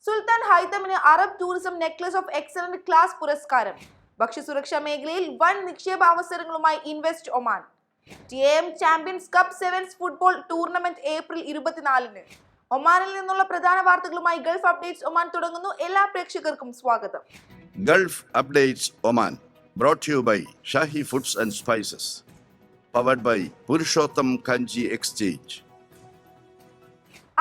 സുൽത്താൻ ഹൈതമിന് Arab tourism necklace of excellent class പുരസ്കാരം. ഭക്ഷ്യസുരക്ഷാ മേഖലയിൽ വൻ നിക്ഷേപ അവസരങ്ങളുമായി invest Oman. TAM champions cup sevens football tournament April 24-ന്. ഒമാനിൽ നിന്നുള്ള പ്രധാന വാർത്തകളുമായി ഗൾഫ് അപ്ഡേറ്റ്സ് ഒമാൻ തുടങ്ങുന്നു. എല്ലാ പ്രേക്ഷകർക്കും സ്വാഗതം. Gulf updates Oman brought to you by Shahi Foods and Spices, powered by Purushottam Kanji Exchange.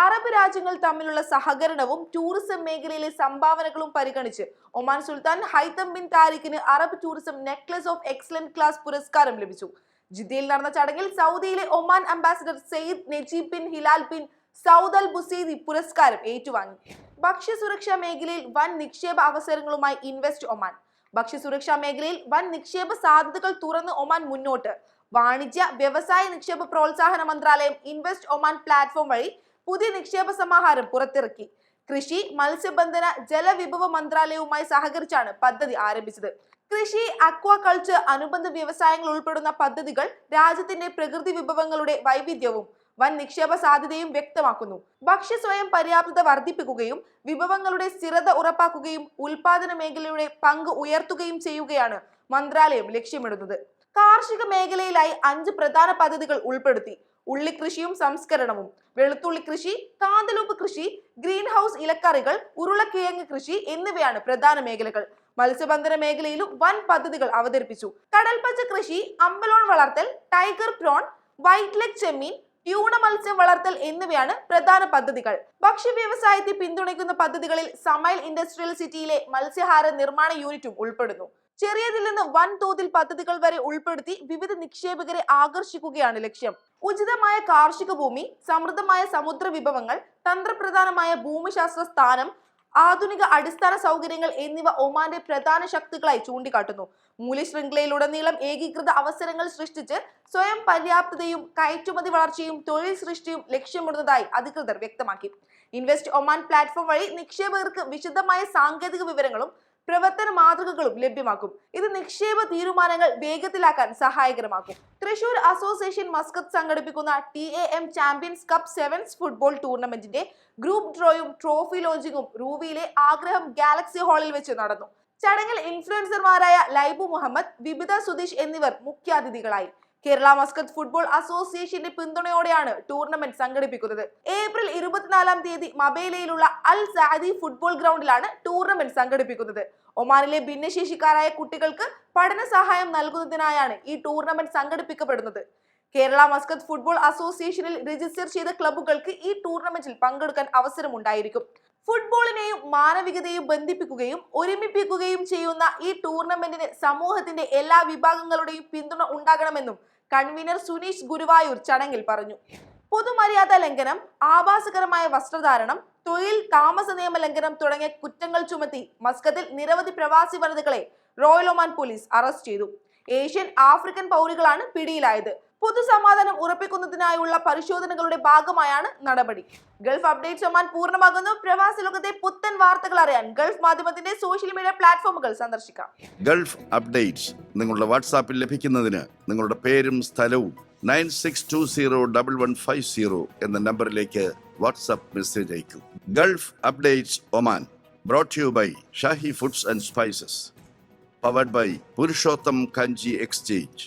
Arab രാജ്യങ്ങൾ തമ്മിലുള്ള സഹകരണവും ടൂറിസം മേഖലയിലെ സംഭാവനകളും പരിഗണിച്ച് ഒമാൻ സുൽത്താൻ ഹൈതം ബിൻ താരിഖിന് Arab tourism necklace of excellent class പുരസ്കാരം ലഭിച്ചു. ജിദ്ദയിൽ നടന്ന ചടങ്ങിൽ സൗദിയിലെ Oman ambassador Sayyid Najib bin Hilal bin Saud al Busaidi പുരസ്കാരം ഏറ്റുവാങ്ങി. ഭക്ഷ്യസുരക്ഷാ മേഖലയിൽ വൻ നിക്ഷേപ അവസരങ്ങളുമായി ഇൻവെസ്റ്റ് ഒമാൻ. ഭക്ഷ്യസുരക്ഷാ മേഖലയിൽ വൻ നിക്ഷേപ സാധ്യതകൾ തുറന്ന് ഒമാൻ മുന്നോട്ട്. വാണിജ്യ വ്യവസായ നിക്ഷേപ പ്രോത്സാഹന മന്ത്രാലയം ഇൻവെസ്റ്റ് ഒമാൻ പ്ലാറ്റ്ഫോം വഴി പുതിയ നിക്ഷേപ സമാഹാരം പുറത്തിറക്കി. കൃഷി, മത്സ്യബന്ധന, ജലവിഭവ മന്ത്രാലയവുമായി സഹകരിച്ചാണ് പദ്ധതി ആരംഭിച്ചത്. കൃഷി, അക്വാകൾച്ചർ, അനുബന്ധ വ്യവസായങ്ങൾ ഉൾപ്പെടുന്ന പദ്ധതികൾ രാജ്യത്തിന്റെ പ്രകൃതി വിഭവങ്ങളുടെ വൈവിധ്യവും വൻ നിക്ഷേപ സാധ്യതയും വ്യക്തമാക്കുന്നു. ഭക്ഷ്യ സ്വയം പര്യാപ്തത വർദ്ധിപ്പിക്കുകയും വിഭവങ്ങളുടെ സ്ഥിരത ഉറപ്പാക്കുകയും ഉൽപാദന മേഖലയുടെ പങ്ക് ഉയർത്തുകയും ചെയ്യുകയാണ് മന്ത്രാലയം ലക്ഷ്യമിടുന്നത്. കാർഷിക മേഖലയിലായി 5 പ്രധാന പദ്ധതികൾ ഉൾപ്പെടുത്തി. ഉള്ളിക്കൃഷിയും സംസ്കരണവും, വെളുത്തുള്ളി കൃഷി, കാന്തലൂപ്പ് കൃഷി, ഗ്രീൻ ഹൗസ് ഇലക്കറികൾ, ഉരുളക്കിഴങ്ങ് കൃഷി എന്നിവയാണ് പ്രധാന മേഖലകൾ. മത്സ്യബന്ധന മേഖലയിലും വൻ പദ്ധതികൾ അവതരിപ്പിച്ചു. കടൽപ്പച്ച കൃഷി, അമ്പലോൺ വളർത്തൽ, ടൈഗർ പ്രോൺ, വൈറ്റ് ലെഗ് ചെമ്മീൻ, ട്യൂണ മത്സ്യം വളർത്തൽ എന്നിവയാണ് പ്രധാന പദ്ധതികൾ. ഭക്ഷ്യ വ്യവസായത്തെ പിന്തുണയ്ക്കുന്ന പദ്ധതികളിൽ സമൈൽ ഇൻഡസ്ട്രിയൽ സിറ്റിയിലെ മത്സ്യഹാര നിർമ്മാണ യൂണിറ്റും ഉൾപ്പെടുന്നു. ചെറിയതിൽ നിന്ന് വൻ തോതിൽ പദ്ധതികൾ വരെ ഉൾപ്പെടുത്തി വിവിധ നിക്ഷേപകരെ ആകർഷിക്കുകയാണ് ലക്ഷ്യം. ഉചിതമായ കാർഷിക ഭൂമി, സമൃദ്ധമായ സമുദ്ര വിഭവങ്ങൾ, തന്ത്രപ്രധാനമായ ഭൂമിശാസ്ത്ര സ്ഥാനം, ആധുനിക അടിസ്ഥാന സൗകര്യങ്ങൾ എന്നിവ ഒമാന്റെ പ്രധാന ശക്തികളായി ചൂണ്ടിക്കാട്ടുന്നു. മൂല്യശൃംഖലയിലുടനീളം ഏകീകൃത അവസരങ്ങൾ സൃഷ്ടിച്ച് സ്വയം പര്യാപ്തതയും കയറ്റുമതി വളർച്ചയും തൊഴിൽ സൃഷ്ടിയും ലക്ഷ്യമിടുന്നതായി അധികൃതർ വ്യക്തമാക്കി. ഇൻവെസ്റ്റ് ഒമാൻ പ്ലാറ്റ്ഫോം വഴി നിക്ഷേപകർക്ക് വിശദമായ സാങ്കേതിക വിവരങ്ങളും പ്രവർത്തന മാതൃകകളും ലഭ്യമാക്കും. ഇത് നിക്ഷേപ തീരുമാനങ്ങൾ വേഗത്തിലാക്കാൻ സഹായകരമാക്കും. തൃശൂർ അസോസിയേഷൻ മസ്കത്ത് സംഘടിപ്പിക്കുന്ന TAM champions cup sevens football ടൂർണമെന്റിന്റെ ഗ്രൂപ്പ് ഡ്രോയും ട്രോഫി ലോഞ്ചിങ്ങും റൂവിയിലെ ആഗ്രഹം ഗാലക്സി ഹാളിൽ വെച്ച് നടന്നു. ചടങ്ങിൽ ഇൻഫ്ലുവൻസർമാരായ ലൈബു മുഹമ്മദ്, വിബിത സുധീഷ് എന്നിവർ മുഖ്യാതിഥികളായി. കേരള മസ്കത്ത് ഫുട്ബോൾ അസോസിയേഷന്റെ പിന്തുണയോടെയാണ് ടൂർണമെന്റ് സംഘടിപ്പിക്കുന്നത്. ഏപ്രിൽ 24 മബേലയിലുള്ള അൽ സാദി ഫുട്ബോൾ ഗ്രൗണ്ടിലാണ് ടൂർണമെന്റ് സംഘടിപ്പിക്കുന്നത്. ഒമാനിലെ ഭിന്നശേഷിക്കാരായ കുട്ടികൾക്ക് പഠന സഹായം നൽകുന്നതിനായാണ് ഈ ടൂർണമെന്റ് സംഘടിപ്പിക്കപ്പെടുന്നത്. കേരള മസ്കത്ത് ഫുട്ബോൾ അസോസിയേഷനിൽ രജിസ്റ്റർ ചെയ്ത ക്ലബ്ബുകൾക്ക് ഈ ടൂർണമെന്റിൽ പങ്കെടുക്കാൻ അവസരമുണ്ടായിരിക്കും. ഫുട്ബോളിനെയും മാനവികതയും ബന്ധിപ്പിക്കുകയും ഒരുമിപ്പിക്കുകയും ചെയ്യുന്ന ഈ ടൂർണമെന്റിന് സമൂഹത്തിന്റെ എല്ലാ വിഭാഗങ്ങളുടെയും പിന്തുണ ഉണ്ടാകണമെന്നും കൺവീനർ സുനീഷ് ഗുരുവായൂർ ചടങ്ങിൽ പറഞ്ഞു. പൊതുമര്യാദ ലംഘനം, ആഭാസകരമായ വസ്ത്രധാരണം, തൊഴിൽ താമസ നിയമ ലംഘനം തുടങ്ങിയ കുറ്റങ്ങൾ ചുമത്തി മസ്കത്തിൽ നിരവധി പ്രവാസി വനിതകളെ റോയൽ ഒമാൻ പോലീസ് അറസ്റ്റ് ചെയ്തു. ഏഷ്യൻ, ആഫ്രിക്കൻ പൗരികളാണ് പിടിയിലായത്. പൊതുസമാധാനം ഉറപ്പിക്കുന്നതിനായുള്ള പരിശോധനകളുടെ ഭാഗമായാണ് നടപടി. ഗൾഫ് അപ്ഡേറ്റ്സ് ഒമാൻ പൂർണ്ണമാകുന്നു. പ്രവാസി ലോകത്തെ പുത്തൻ വാർത്തകൾ അറിയാൻ ഗൾഫ് മാധ്യമത്തിന്റെ സോഷ്യൽ മീഡിയ പ്ലാറ്റ്ഫോമുകൾ സന്ദർശിക്കാം. ഗൾഫ് അപ്ഡേറ്റ്സ് നിങ്ങളുടെ വാട്സാപ്പിൽ ലഭിക്കുന്നതിന് നിങ്ങളുടെ പേരും സ്ഥലവും 96201150 എന്ന നമ്പറിലേക്ക് വാട്സാപ്പ് മെസ്സേജ് അയക്കൂ. Gulf updates Oman brought to you by Shahi Foods and Spices, powered by Purushottam Kanji Exchange.